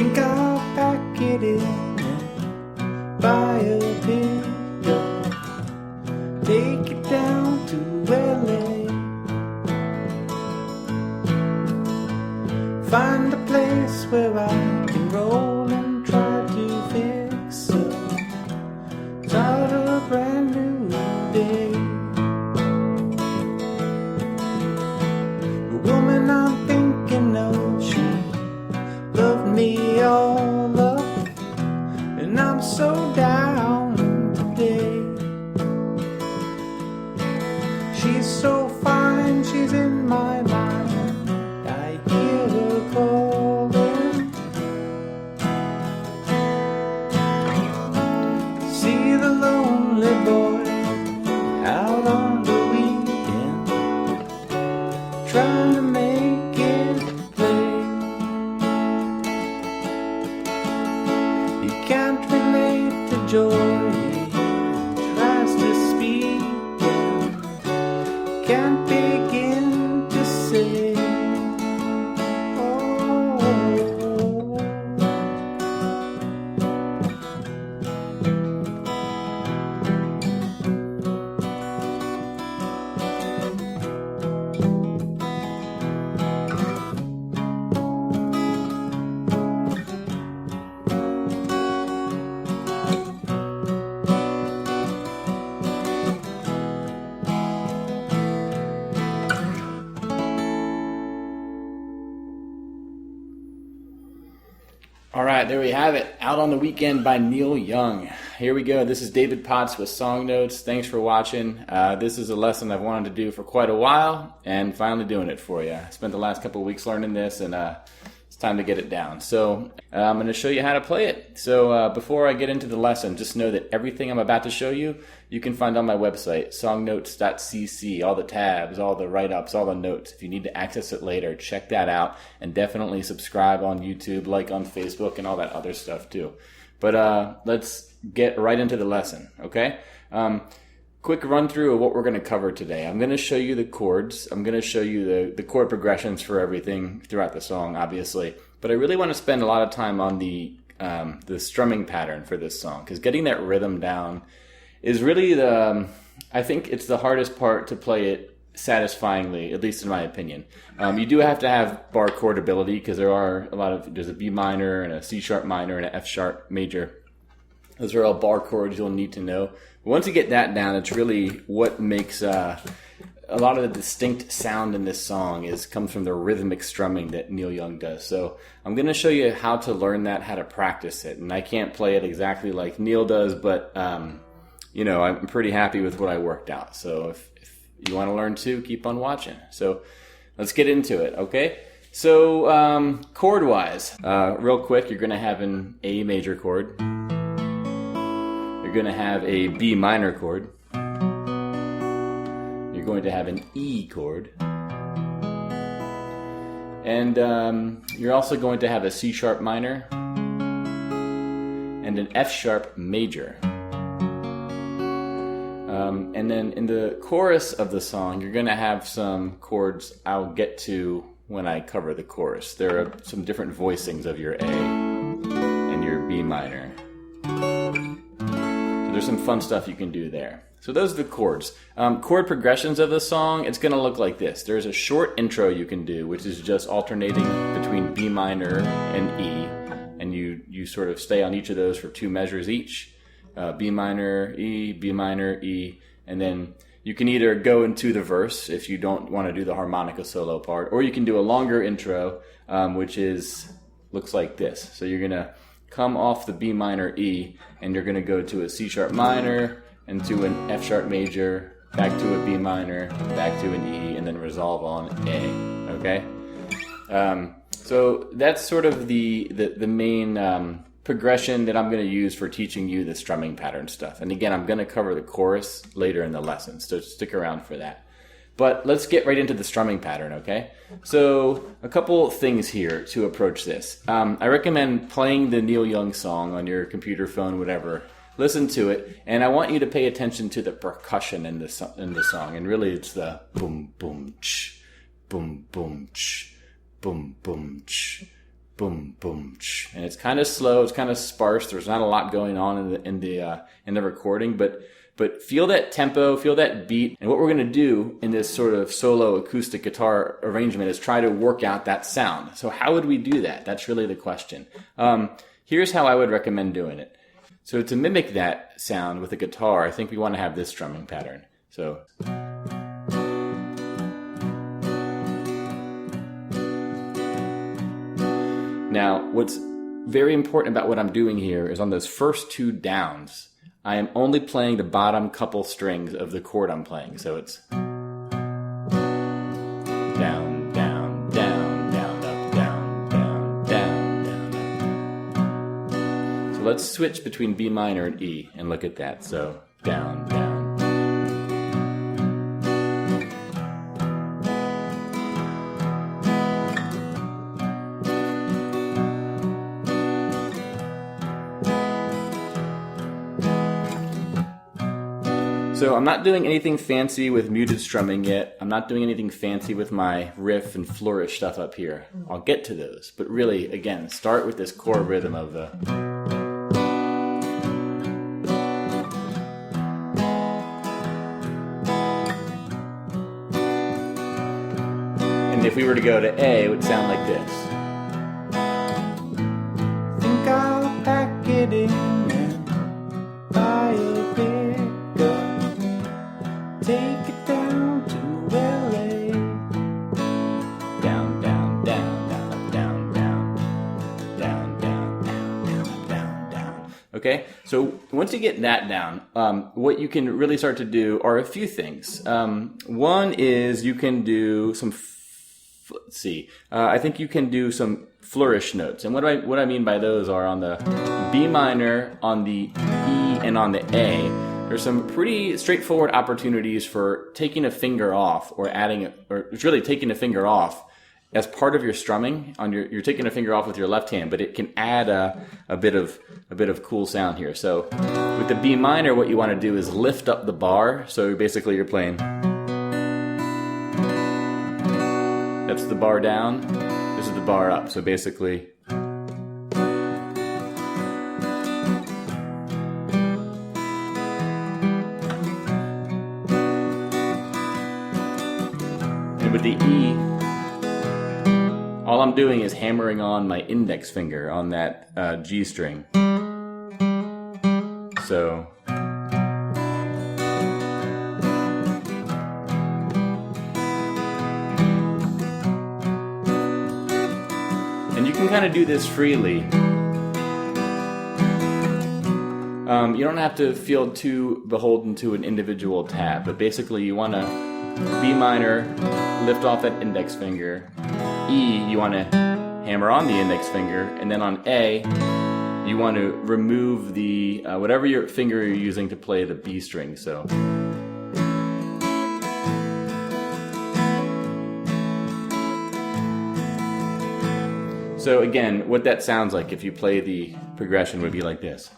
think I'll pack it in and buy a pillow, take it down to LA, find a place where I can roll and try to fix up, start a brand new day. The woman I'm thinking of, she loved me all up, and I'm so down today. She's so fine, she's in my mind, I hear her calling. See the lonely boy out on the weekend, trying to make it play. He can't relate to joy, he tries to speak and can't begin to say. Oh. All right, there we have it. Out on the Weekend by Neil Young. Here we go. This is David Potts with Song Notes. Thanks for watching. This is a lesson I've wanted to do for quite a while, and finally doing it for you. I spent the last couple of weeks learning this, and it's time to get it down. So I'm going to show you how to play it. So before I get into the lesson, just know that everything I'm about to show you, you can find on my website, songnotes.cc, all the tabs, all the write-ups, all the notes. If you need to access it later, check that out, and definitely subscribe on YouTube, like on Facebook, and all that other stuff too. But let's get right into the lesson, okay? Quick run through of what we're going to cover today. I'm going to show you the chords. I'm going to show you the chord progressions for everything throughout the song, obviously. But I really want to spend a lot of time on the strumming pattern for this song, because getting that rhythm down is really I think it's the hardest part to play it satisfyingly, at least in my opinion. You do have to have bar chord ability, because there's a B minor and a C sharp minor and an F sharp major. Those are all bar chords you'll need to know. But once you get that down, it's really what makes a lot of the distinct sound in this song comes from the rhythmic strumming that Neil Young does. So I'm going to show you how to learn that, how to practice it. And I can't play it exactly like Neil does, but you know, I'm pretty happy with what I worked out. So if you want to learn too, keep on watching. So let's get into it, okay? So chord-wise, real quick, you're going to have an A major chord. You're going to have a B minor chord. You're going to have an E chord. And you're also going to have a C sharp minor and an F sharp major. And then in the chorus of the song, you're going to have some chords I'll get to when I cover the chorus. There are some different voicings of your A and your B minor. So there's some fun stuff you can do there. So those are the chords. Chord progressions of the song, it's going to look like this. There's a short intro you can do, which is just alternating between B minor and E. And you sort of stay on each of those for 2 measures each. B minor, E, B minor, E. And then you can either go into the verse if you don't want to do the harmonica solo part, or you can do a longer intro, which looks like this. So you're going to come off the B minor E, and you're going to go to a C sharp minor, and to an F sharp major, back to a B minor, back to an E, and then resolve on A, okay? So that's sort of the main progression that I'm going to use for teaching you the strumming pattern stuff. And again, I'm going to cover the chorus later in the lesson, so stick around for that. But let's get right into the strumming pattern, okay? So a couple things here to approach this. I recommend playing the Neil Young song on your computer, phone, whatever. Listen to it, and I want you to pay attention to the percussion in the song. And really, it's the boom, boom, ch, boom, boom, ch, boom, boom, ch, boom, boom, and it's kind of slow. It's kind of sparse. There's not a lot going on in the recording, but feel that tempo, feel that beat. And what we're going to do in this sort of solo acoustic guitar arrangement is try to work out that sound. So how would we do that? That's really the question. Here's how I would recommend doing it. So to mimic that sound with a guitar, I think we want to have this strumming pattern. So. Now, what's very important about what I'm doing here is on those first two downs, I am only playing the bottom couple strings of the chord I'm playing. So it's down, down, down, down, up, down, down, down, down, down. So let's switch between B minor and E and look at that. So down, down. So I'm not doing anything fancy with muted strumming yet. I'm not doing anything fancy with my riff and flourish stuff up here. I'll get to those. But really, again, start with this core rhythm of the... And if we were to go to A, it would sound like this. Think I'll pack it in and buy a big gun. Take it down to LA. Down, down, down, down, up, down, down, down, down, down, down, up, down, down. Okay, so once you get that down, what you can really start to do are a few things. One is you can do some, let's see, I think you can do some flourish notes. And what I mean by those are on the B minor, on the E, and on the A. There's some pretty straightforward opportunities for taking a finger off or adding, or it's really taking a finger off as part of your strumming. You're taking a finger off with your left hand, but it can add a bit of cool sound here. So with the B minor, what you want to do is lift up the bar. So basically you're playing. That's the bar down. This is the bar up. So basically. With the E, all I'm doing is hammering on my index finger on that G string. So, and you can kind of do this freely. You don't have to feel too beholden to an individual tab, but basically you want to B minor, lift off that index finger. E, you want to hammer on the index finger, and then on A, you want to remove the whatever your finger you're using to play the B string. So. So again, what that sounds like if you play the progression would be like this.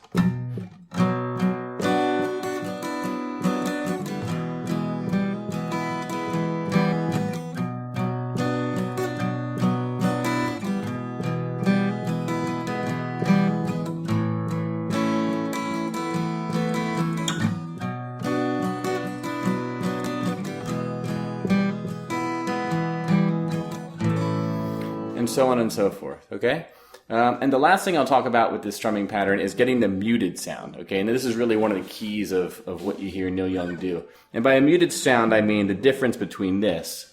And so on and so forth, okay? And the last thing I'll talk about with this strumming pattern is getting the muted sound, okay? And this is really one of the keys of what you hear Neil Young do. And by a muted sound, I mean the difference between this.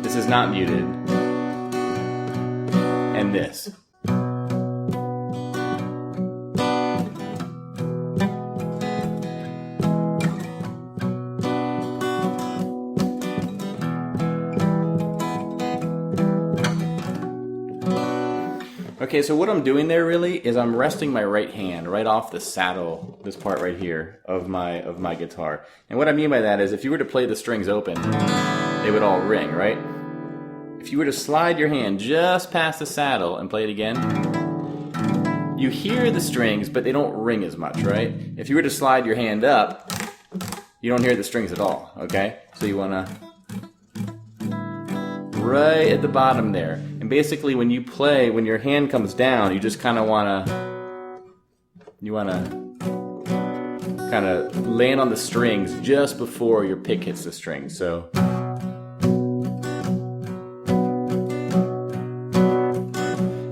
This is not muted. And this. Okay, so what I'm doing there really is I'm resting my right hand right off the saddle, this part right here of my guitar. And what I mean by that is if you were to play the strings open, they would all ring, right? If you were to slide your hand just past the saddle and play it again, you hear the strings, but they don't ring as much, right? If you were to slide your hand up, you don't hear the strings at all, okay? So you want to right at the bottom there. And basically when you play, when your hand comes down, you just kind of want to kind of land on the strings just before your pick hits the string. So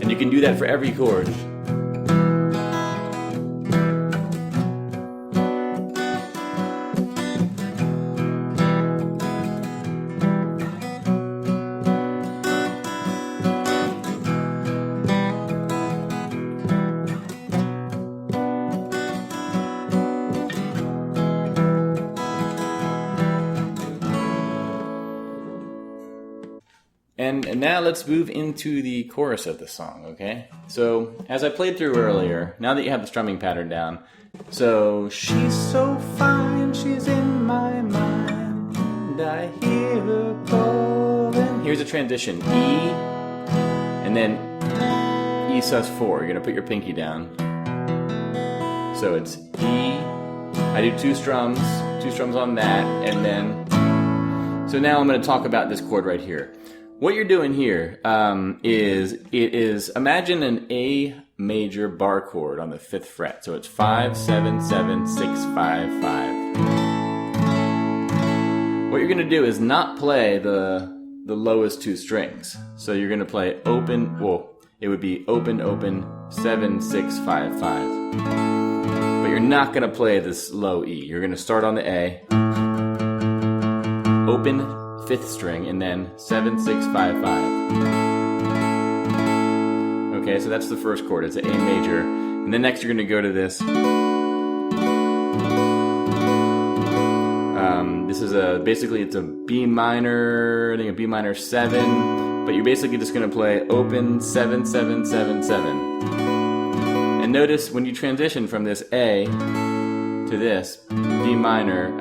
and you can do that for every chord. And now let's move into the chorus of the song, okay? So, as I played through earlier, now that you have the strumming pattern down, so she's so fine, she's in my mind. I hear her calling. Here's a transition, E, and then E sus4. You're gonna put your pinky down. So it's E, I do two strums on that, and then, so now I'm gonna talk about this chord right here. What you're doing here is imagine an A major bar chord on the 5th fret. So it's 5, 7, 7, 6, 5, 5. What you're gonna do is not play the lowest two strings. So you're gonna play open, well, it would be open, open, 7, 6, 5, 5. But you're not gonna play this low E. You're gonna start on the A, open 5th string, and then 7, 6, 5, 5. Okay, so that's the first chord. It's an A major. And then next you're going to go to this. This is basically it's a B minor, I think a B minor 7, but you're basically just going to play open 7, 7, 7, 7. And notice when you transition from this A to this B minor,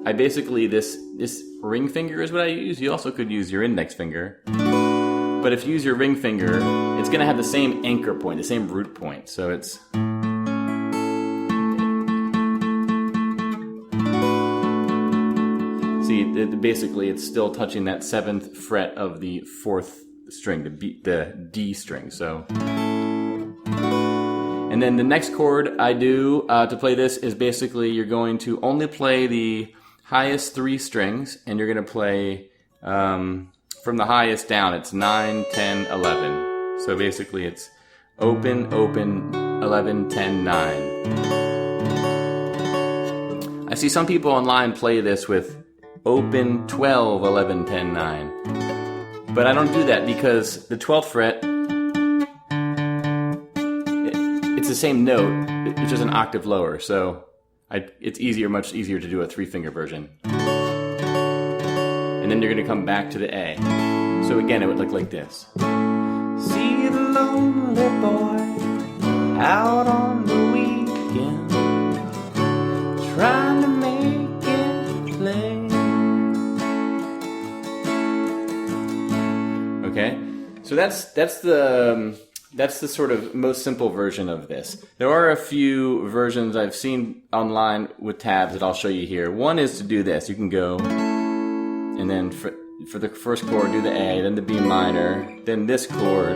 I basically, this ring finger is what I use. You also could use your index finger. But if you use your ring finger, it's going to have the same anchor point, the same root point. So it's... See, basically it's still touching that 7th fret of the 4th string, the D string. So... And then the next chord I do to play this is basically you're going to only play the highest 3 strings, and you're going to play from the highest down. It's 9, 10, 11. So basically it's open, open, 11, 10, 9. I see some people online play this with open, 12, 11, 10, 9. But I don't do that because the 12th fret, it's the same note, it's just an octave lower. So it's much easier to do a 3-finger version. And then you're going to come back to the A. So again, it would look like this. See the lonely boy out on the weekend, trying to make it play. Okay, so that's the sort of most simple version of this. There are a few versions I've seen online with tabs that I'll show you here. One is to do this. You can go, and then for the first chord, do the A, then the B minor, then this chord.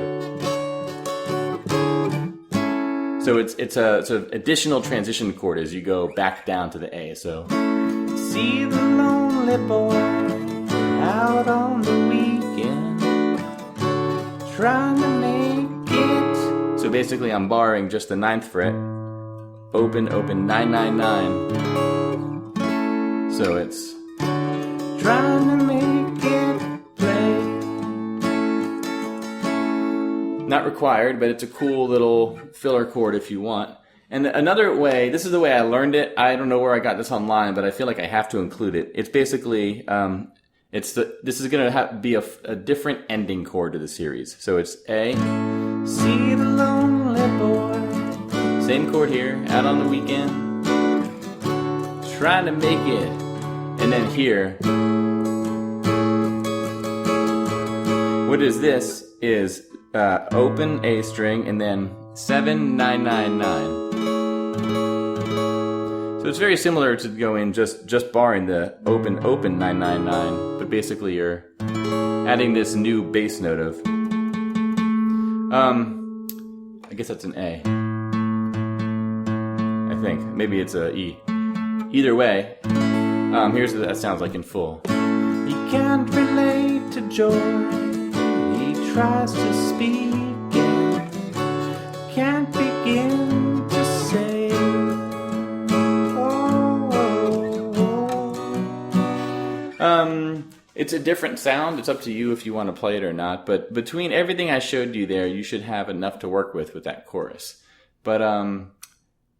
So it's an additional transition chord as you go back down to the A. So see the lonely boy out on the weekend, trying to make it. So basically I'm barring just the 9th fret, open, open, 9, 9, 9. So it's trying to make it play. Not required, but it's a cool little filler chord if you want. And another way, this is the way I learned it. I don't know where I got this online, but I feel like I have to include it. It's basically, this is going to be a different ending chord to the series. So it's A. See the lonely boy. Same chord here, out on the weekend. Trying to make it. And then here. What is this is open A string and then 7, 9, 9, 9. So it's very similar to going just barring the open, open 9, 9, 9. But basically you're adding this new bass note of, I guess that's an A. I think. Maybe it's a E. Either way, here's what that sounds like in full. He can't relate to joy. He tries to speak and can't begin to say. It's a different sound. It's up to you if you want to play it or not. But between everything I showed you there, you should have enough to work with that chorus. But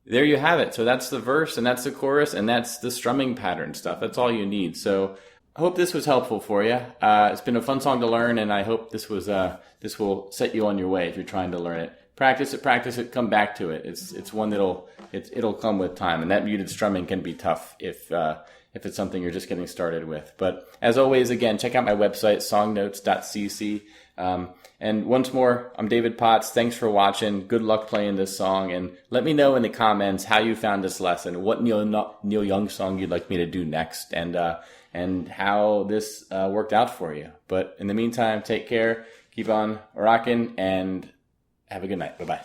there you have it. So that's the verse, and that's the chorus, and that's the strumming pattern stuff. That's all you need. So I hope this was helpful for you. It's been a fun song to learn, and I hope this will set you on your way if you're trying to learn it. Practice it, come back to it. It's one it'll come with time, and that muted strumming can be tough if it's something you're just getting started with. But as always, again, check out my website, songnotes.cc. And once more, I'm David Potts. Thanks for watching. Good luck playing this song. And let me know in the comments how you found this lesson, what Neil Young song you'd like me to do next, and how this worked out for you. But in the meantime, take care, keep on rocking, and have a good night. Bye-bye.